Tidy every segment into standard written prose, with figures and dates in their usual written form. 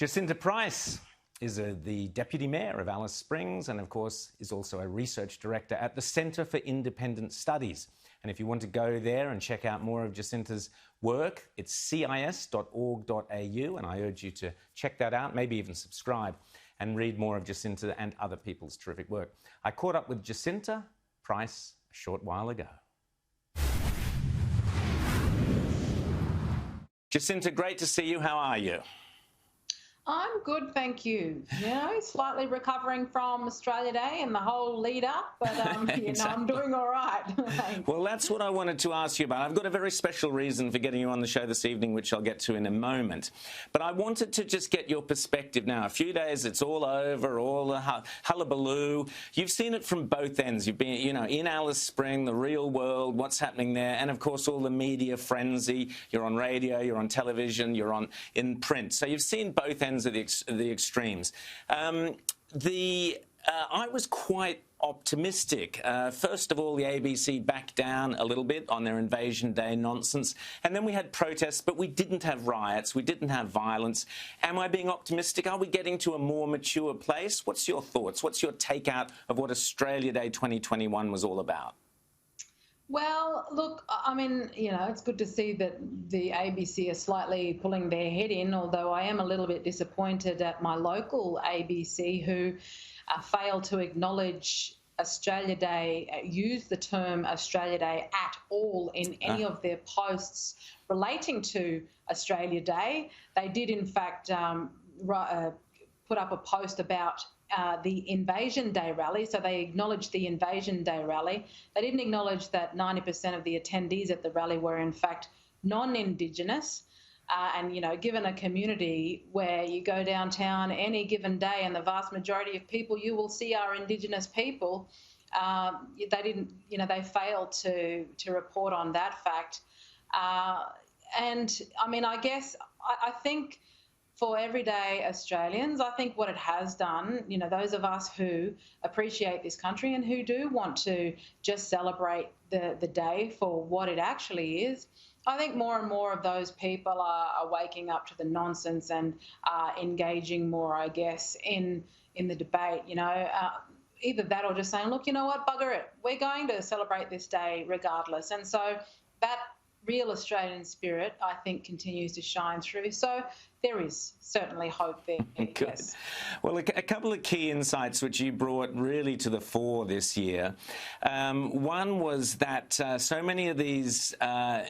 Jacinta Price is the Deputy Mayor of Alice Springs and, of course, is also a Research Director at the Centre for Independent Studies. And if you want to go there and check out more of Jacinta's work, it's cis.org.au, and I urge you to check that out, maybe even subscribe and read more of Jacinta and other people's terrific work. I caught up with Jacinta Price a short while ago. Jacinta, great to see you. How are you? I'm good, thank you. You know, slightly recovering from Australia Day and the whole lead up, but you know, I'm doing all right. Well, that's what I wanted to ask you about. I've got a very special reason for getting you on the show this evening, which I'll get to in a moment. But I wanted to just get your perspective now. A few days, it's all over, all the hullabaloo. You've seen it from both ends. You've been, you know, in Alice Springs, the real world, what's happening there, and of course all the media frenzy. You're on radio, you're on television, you're in print. So you've seen both ends of the extremes. I was quite optimistic. First of all, the ABC backed down a little bit on their Invasion Day nonsense, and then we had protests, but we didn't have riots, we didn't have violence. Am I being optimistic? Are we getting to a more mature place? What's your thoughts? What's your takeout of what Australia Day 2021 was all about? Well, look, I mean, you know, it's good to see that the ABC are slightly pulling their head in, although I am a little bit disappointed at my local ABC who failed to acknowledge Australia Day, use the term Australia Day at all in any of their posts relating to Australia Day. They did, in fact, put up a post about the Invasion Day rally, so they acknowledged the Invasion Day rally. They didn't acknowledge that 90% of the attendees at the rally were in fact non-Indigenous. And, you know, given a community where you go downtown any given day and the vast majority of people you will see are Indigenous people, they didn't, you know, they failed to report on that fact. And, I mean, I guess, I think for everyday Australians, I think what it has done, you know, those of us who appreciate this country and who do want to just celebrate the day for what it actually is, I think more and more of those people are waking up to the nonsense and engaging more, I guess, in the debate, you know. Either that or just saying, look, you know what, bugger it, we're going to celebrate this day regardless. And so that real Australian spirit, I think, continues to shine through. So there is certainly hope there. Yes. Well, a couple of key insights which you brought really to the fore this year. One was that so many of these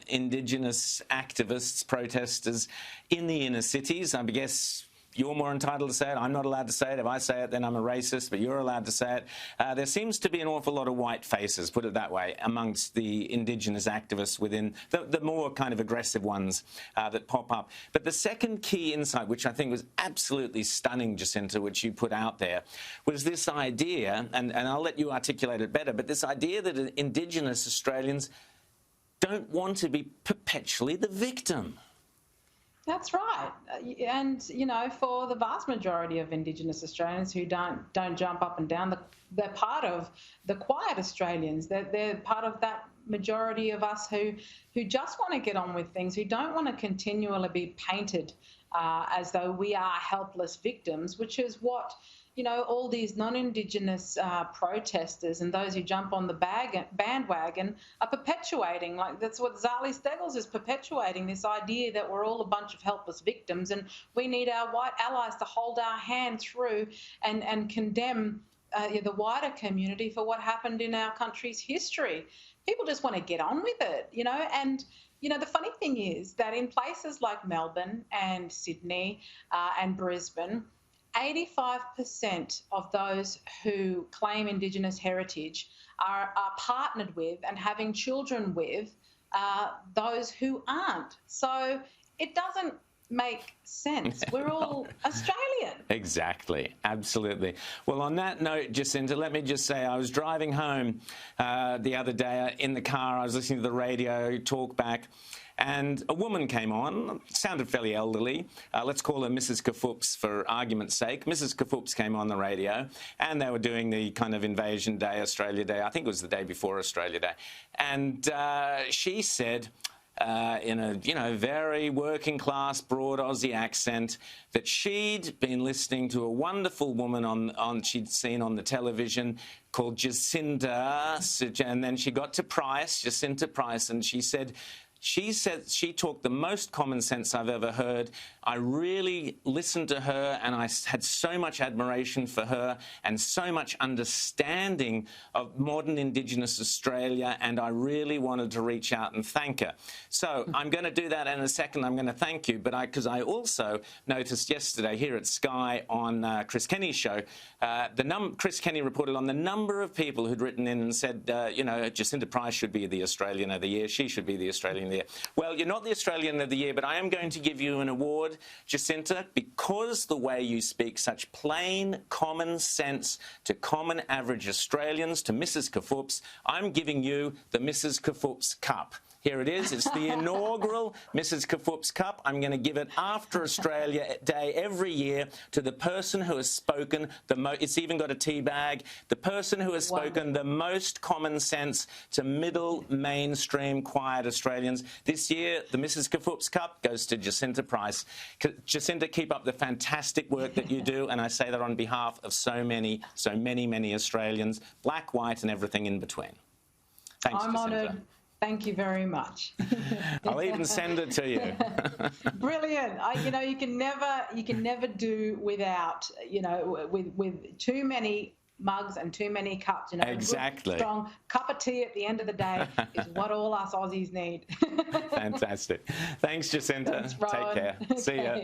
Indigenous activists, protesters in the inner cities, I guess you're more entitled to say it. I'm not allowed to say it. If I say it, then I'm a racist, but you're allowed to say it. There seems to be an awful lot of white faces, put it that way, amongst the Indigenous activists within the more kind of aggressive ones that pop up. But the second key insight, which I think was absolutely stunning, Jacinta, which you put out there, was this idea, and I'll let you articulate it better, but this idea that Indigenous Australians don't want to be perpetually the victim. That's right. And, you know, for the vast majority of Indigenous Australians who don't jump up and down, they're part of the quiet Australians. They're part of that majority of us who just want to get on with things, who don't want to continually be painted as though we are helpless victims, which is what, you know, all these non-Indigenous protesters and those who jump on the bandwagon are perpetuating. Like, that's what Zali Steggles is perpetuating, this idea that we're all a bunch of helpless victims and we need our white allies to hold our hand through and condemn the wider community for what happened in our country's history. People just want to get on with it, you know, and you know, the funny thing is that in places like Melbourne and Sydney and Brisbane, 85% of those who claim Indigenous heritage are partnered with and having children with those who aren't. So it doesn't make sense. We're all Australian. Exactly. Absolutely. Well, on that note, Jacinta, let me just say I was driving home the other day in the car. I was listening to the radio, talk back, and a woman came on, sounded fairly elderly. Let's call her Mrs. Kafoops for argument's sake. Mrs. Kafoops came on the radio, and they were doing the kind of Invasion Day, Australia Day. I think it was the day before Australia Day. And she said, in a, very working class, broad Aussie accent, that she'd been listening to a wonderful woman she'd seen on the television called Jacinta, and then she got to Price, Jacinta Price, and she said she talked the most common sense I've ever heard. I really listened to her, and I had so much admiration for her and so much understanding of modern Indigenous Australia, and I really wanted to reach out and thank her. So I'm going to do that in a second. I'm going to thank you, but because I also noticed yesterday here at Sky on Chris Kenny's show, Chris Kenny reported on the number of people who'd written in and said, Jacinta Price should be the Australian of the Year. She should be the Australian of the Year. Well, you're not the Australian of the Year, but I am going to give you an award, Jacinta, because the way you speak such plain common sense to common average Australians, to Mrs. Kafoops. I'm giving you the Mrs. Kafoops Cup. Here it is. It's the inaugural Mrs. Kafoops Cup. I'm going to give it after Australia Day every year to the person who has spoken the most. It's even got a tea bag. The person who has spoken the most common sense to middle, mainstream, quiet Australians. This year, the Mrs. Kafoops Cup goes to Jacinta Price. Jacinta, keep up the fantastic work that you do, and I say that on behalf of so many Australians, black, white, and everything in between. Thanks, I'm Jacinta. honoured. Thank you very much. I'll even send it to you. Brilliant. You can never do without, with too many mugs and too many cups. Exactly. A good, strong cup of tea at the end of the day is what all us Aussies need. Fantastic. Thanks, Jacinta. Thanks, Rowan. Take care. See ya.